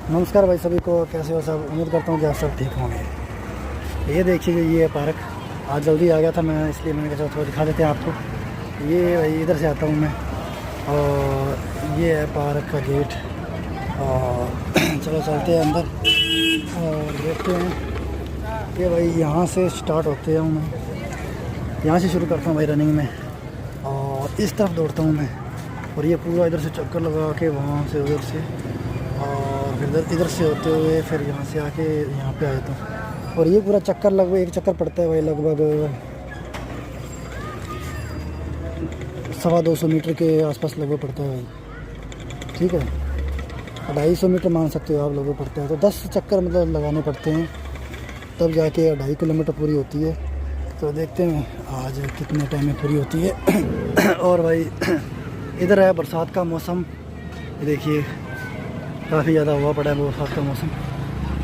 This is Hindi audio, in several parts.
नमस्कार भाई सभी को, कैसे हो सब। उम्मीद करता हूँ कि आप सब ठीक होंगे। ये देखिए, ये है पार्क। आज जल्दी आ गया था मैं, इसलिए मैंने कहा थोड़ा दिखा देते हैं आपको। ये भाई इधर से आता हूँ मैं, और ये है पार्क का गेट। और चलो चलते हैं अंदर और देखते हैं। ये भाई यहाँ से स्टार्ट होते हैं मैं, यहाँ से शुरू करता हूँ भाई रनिंग में, और इस तरफ दौड़ता हूँ मैं। और ये पूरा इधर से चक्कर लगा के वहाँ से उधर से, और फिर इधर से होते हुए फिर यहाँ से आके यहाँ पे आ जाता हूँ। और ये पूरा चक्कर लगभग एक चक्कर पड़ता है भाई लगभग 250 मीटर के आसपास लगभग पड़ता है भाई। ठीक है, 250 मीटर मान सकते हो आप लगभग पड़ता है। तो 10 चक्कर मतलब लगाने पड़ते हैं, तब जाके 2.5 किलोमीटर पूरी होती है। तो देखते हैं आज कितने टाइम में पूरी होती है। और भाई इधर है बरसात का मौसम, देखिए काफ़ी ज़्यादा हुआ पड़ा है बरसात का मौसम।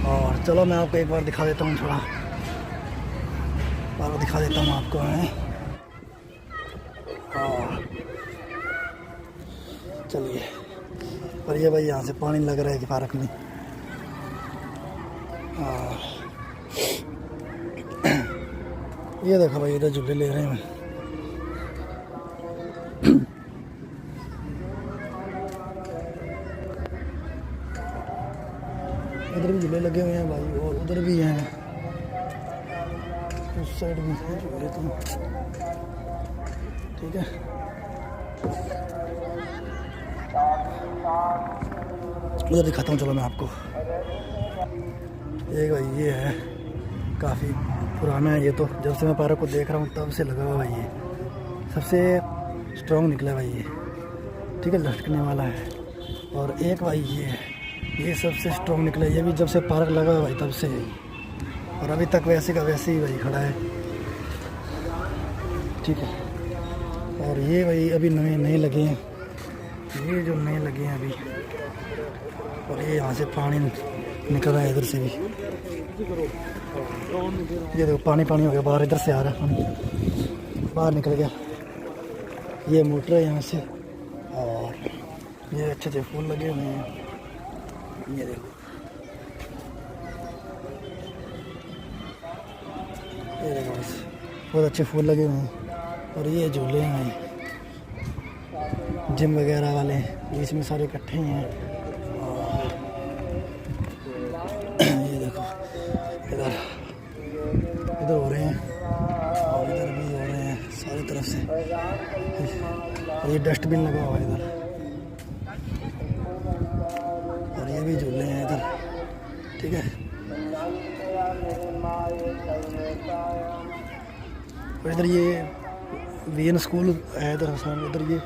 और चलो मैं आपको एक बार दिखा देता हूँ, थोड़ा बार दिखा देता हूँ आपको मैं। और चलिए, और ये भाई यहाँ से पानी लग रहा है कि पार्क में। और ये देखो भाई, इधर झूले ले रहे हैं। इधर भी झूले लगे हुए हैं भाई, और उधर भी हैं, उस साइड भी हैं झूले। तो ठीक है, उधर दिखाता हूँ चलो मैं आपको। ये भाई ये है, काफ़ी पुराना है ये तो। जब से मैं पार्क को देख रहा हूँ तब से लगा हुआ भाई, ये सबसे स्ट्रॉन्ग निकला भाई ये। ठीक है, लटकने वाला है। और एक भाई ये सबसे स्ट्रॉन्ग निकला, ये भी जब से पार्क लगा हुआ भाई तब से। और अभी तक वैसे का वैसे ही भाई खड़ा है। ठीक है, और ये भाई अभी नए लगे हैं, ये जो नए लगे हैं अभी। और ये यहाँ से पानी निकल रहा है इधर से भी, ये देखो पानी हो गया बाहर, इधर से आ रहा है पानी, बाहर निकल गया। ये मोटर है यहाँ से, और ये अच्छे फूल लगे हुए हैं, ये देखो। ये देखो बस, बहुत अच्छे फूल लगे हुए हैं। और ये झूले हैं जिम वगैरह वाले, बीच में सारे इकट्ठे हैं। और ये देखो इधर हो रहे हैं, और इधर भी हो रहे हैं सारी तरफ से। और ये डस्टबिन लगा हुआ है इधर, और ये भी झूले हैं इधर। ठीक है, और इधर ये वीएन स्कूल है इधर सामने। इधर ये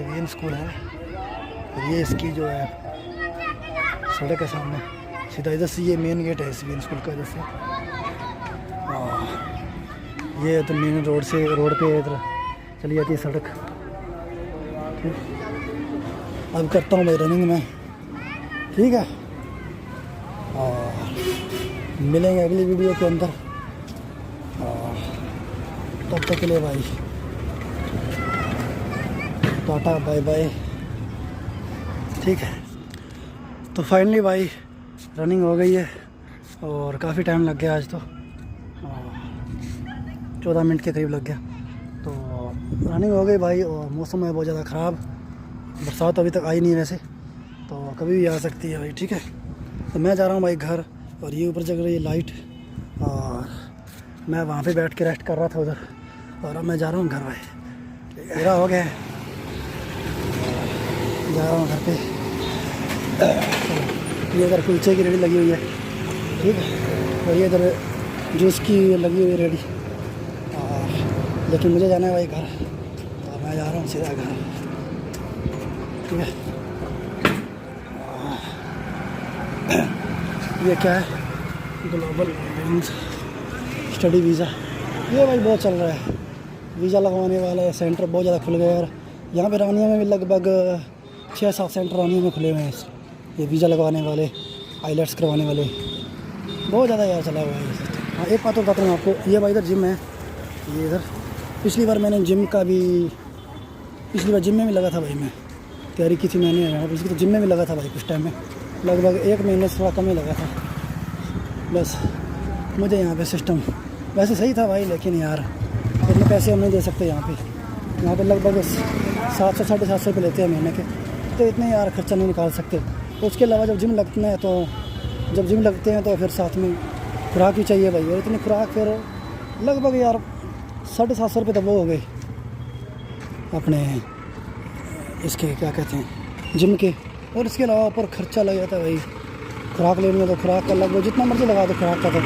वीएन स्कूल है, और ये इसकी जो है सड़क है सामने सीधा, इधर से ये मेन गेट है इस वीएन स्कूल का। इधर से ये तो मेन रोड पे इधर चली जाती है सड़क। ठीक, अब करता हूँ मैं रनिंग में। ठीक है, और मिलेंगे अगली वीडियो के अंदर। और तब तक के लिए भाई टाटा बाय बाय। ठीक है, तो फाइनली भाई रनिंग हो गई है, और काफ़ी टाइम लग गया आज तो, 14 मिनट के करीब लग गया। तो रनिंग हो गई भाई, और मौसम है बहुत ज़्यादा ख़राब, बरसात अभी तक आई नहीं वैसे, तो कभी भी आ सकती है भाई। ठीक है, तो मैं जा रहा हूँ भाई घर, और ये ऊपर जग रही है लाइट, और मैं वहाँ पे बैठ के रेस्ट कर रहा था उधर, और अब मैं जा रहा हूँ घर भाई। मेरा हो गया है, जा रहा हूँ घर पे। ये इधर कुलचे की रेडी लगी हुई है। ठीक है, और ये इधर जूस की लगी हुई है रेडी। और लेकिन मुझे जाना है भाई घर, तो मैं जा रहा हूँ सीधा घर। ठीक है, ये क्या है, ग्लोबल स्टडी वीज़ा, ये भाई बहुत चल रहा है। वीज़ा लगवाने वाले सेंटर बहुत ज़्यादा खुल गए यार। यहाँ पे रानिया में भी लगभग 6-7 सेंटर रानिया में खुले हुए हैं, ये वीज़ा लगवाने वाले, आईलेट्स करवाने वाले, बहुत ज़्यादा यार चला हुआ है। हाँ, एक बात और बताता हूँ आपको, ये भाई इधर जिम है, ये इधर पिछली बार मैंने जिम में भी लगा था भाई, मैं तैयारी की थी मैंने, पिछली तो जिम में भी लगा था भाई कुछ टाइम में। लगभग 1 महीने से थोड़ा कम ही लगा था बस। मुझे यहाँ पे सिस्टम वैसे सही था भाई, लेकिन यार इतने पैसे हम नहीं दे सकते यहाँ पे लगभग 700 साढ़े 700 रुपये लेते हैं महीने के, तो इतने यार खर्चा नहीं निकाल सकते। उसके अलावा जब जिम लगते हैं तो फिर साथ में खुराक भी चाहिए भाई, और इतनी खुराक फिर लगभग यार 750 रुपये तो वो हो गए अपने इसके क्या कहते हैं जिम के। और इसके अलावा ऊपर खर्चा लग जाता है भाई, खुराक लेनी है तो खुराक का लगभग जितना मर्ज़ी लगा दो खुराक का, तो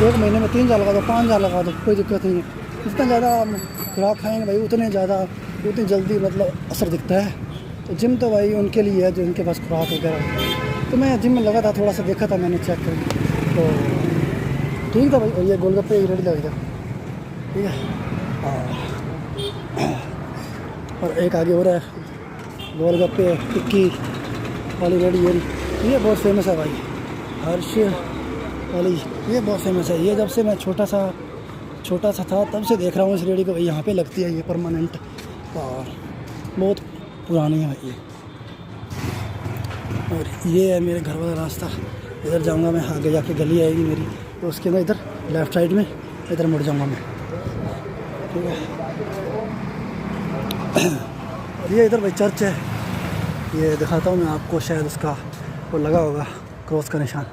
1 महीने में 3000 लगा दो 5000 लगा दो, कोई दिक्कत नहीं है। जितना ज़्यादा खुराक खाएंगे भाई उतनी जल्दी मतलब असर दिखता है। तो जिम तो भाई उनके लिए है जो उनके पास खुराक वगैरह। तो मैं जिम में लगा था, थोड़ा सा देखा था मैंने, चेक कर, तो ठीक था भाई। और ये गोलगप्पे रेडी लगा था, ठीक है। और एक आगे हो रहा है गोलगप्पे टिक्की वाली रेडी, ये बहुत फेमस है भाई, हर्ष वाली, ये बहुत फेमस है। ये जब से मैं छोटा सा था तब से देख रहा हूँ इस रेडी को भाई, यहाँ पे लगती है ये परमानेंट, और बहुत पुरानी है भाई ये। और ये है मेरे घर वाला रास्ता, इधर जाऊँगा मैं, आगे जाके गली आएगी मेरी, तो उसके मैं इधर लेफ़्ट साइड में इधर मुड़ जाऊँगा मैं, ठीक है। और ये इधर भाई चर्च है, ये दिखाता हूँ मैं आपको, शायद उसका वो लगा होगा क्रॉस का निशान,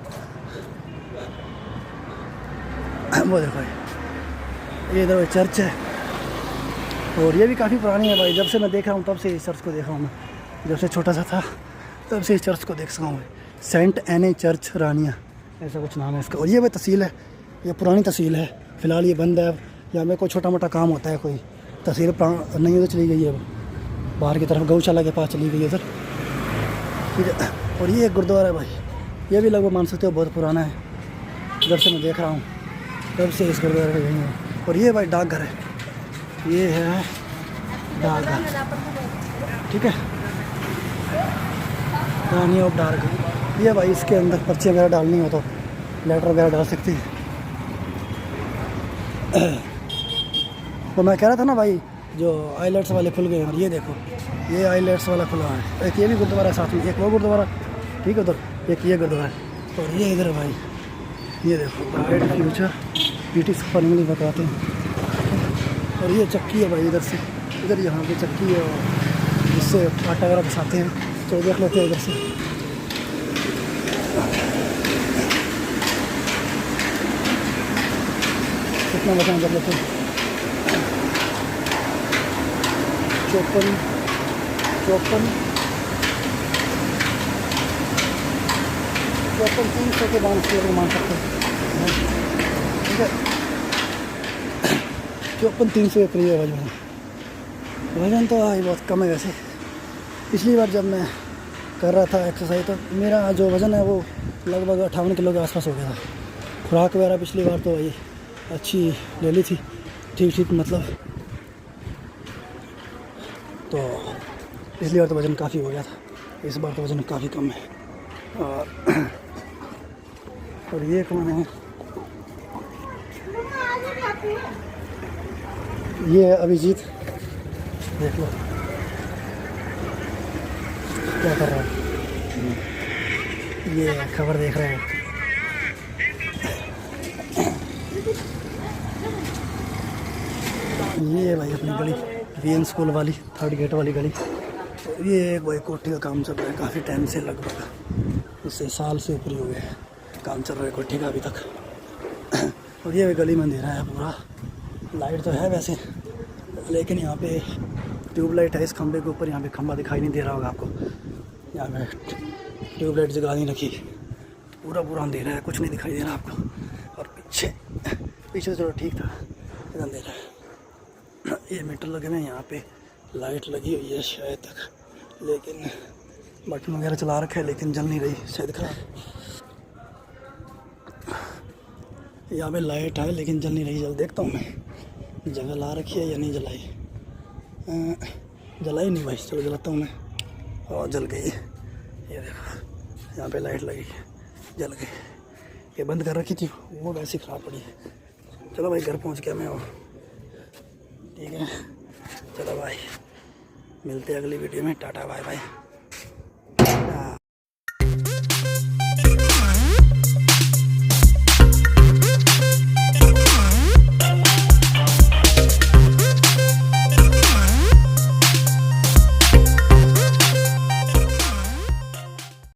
वो देखो ये इधर भाई चर्च है। और ये भी काफ़ी पुरानी है भाई, जब से मैं देख रहा हूँ तब से इस चर्च को देख रहा हूँ मैं, जब से छोटा सा था तब से इस चर्च को देख सका हूँ। सेंट एनी चर्च रानिया ऐसा कुछ नाम है इसका। और ये भाई तहसील है, ये पुरानी तहसील है, फ़िलहाल ये बंद है। यहाँ में कोई छोटा मोटा काम होता है, कोई तहसील नहीं उधर चली गई है, बाहर की तरफ गौशाला के पास चली गई है उधर, ठीक है। और ये एक गुरुद्वारा है भाई, ये भी लगभग मान सकते हो बहुत पुराना है, जब से मैं देख रहा हूँ तब से इस गुरुद्वारे का यही है। और ये भाई डाकघर है, ये है डाकघर, ठीक है, रानी ऑफ डाकघर। ये भाई इसके अंदर पर्ची वगैरह डालनी हो तो लेटर वगैरह डाल सकती है। तो मैं कह रहा था ना भाई, जो आईलेट्स वाले खुल गए हैं, और ये देखो ये आईलेट्स वाला खुला है, एक ये भी गुरुद्वारा है साथ में, एक वो गुरुद्वारा, ठीक है, उधर एक ये गुरुद्वारा है। और ये इधर भाई ये देखो ब्राइट फ्यूचर ब्रिटिश फैमिली बताते हैं। और ये चक्की है भाई, इधर से इधर यहाँ पे चक्की है, और जिससे आटा वगैरह पिसाते हैं, तो देख लेते हैं इधर से। कितना बचा कर लेते हैं, 54 300 के दाम से मान सकते हैं, ठीक है। 54 300 के करीब है वजन तो भाई बहुत कम है वैसे। पिछली बार जब मैं कर रहा था एक्सरसाइज तो मेरा जो वज़न है वो लगभग 58 किलो के आसपास हो गया था। खुराक वगैरह पिछली बार तो भाई अच्छी ले ली थी, ठीक मतलब, तो पिछली बार तो वज़न काफ़ी हो गया था, इस बार तो वज़न काफ़ी कम है। और ये कौन है, ये है अभिजीत, देख लो क्या कर रहा है, ये खबर देख रहे हैं। ये भाई अपनी गली वीएन स्कूल वाली 3rd गेट वाली गली। ये एक भाई कोठी का काम चल रहा है काफ़ी टाइम से, लगभग उससे साल से ऊपर ही हो गया है काम चल रहा है कोठी का अभी तक। और ये गली में अंधेरा है पूरा, लाइट तो है वैसे, लेकिन यहाँ पे ट्यूबलाइट है इस खंभे के ऊपर, यहाँ पे खंभा दिखाई नहीं दे रहा होगा आपको, यहाँ पे ट्यूबलाइट जगा नहीं रखी, पूरा अंधेरा है, कुछ नहीं दिखाई दे रहा आपको। और पीछे चलो ठीक था, इधर अंधेरा है। ये मीटर लगे हुए हैं, यहाँ पे लाइट लगी हुई है शायद तक, लेकिन बटन वगैरह चला रखा है लेकिन जल नहीं रही, शायद खराब। यहाँ पे लाइट है लेकिन जल नहीं रही, जल देखता हूँ मैं जगह ला रखी है या नहीं जलाई, जलाई नहीं भाई, चलो जलाता हूँ मैं, और जल गई। ये देखो यहाँ पे लाइट लगी, जल गई। ये बंद कर रखी थी वो वैसे ख़राब पड़ी है। चलो भाई घर पहुँच गया मैं, और ठीक है, चलो भाई मिलते हैं अगली वीडियो में, टाटा बाय बाय।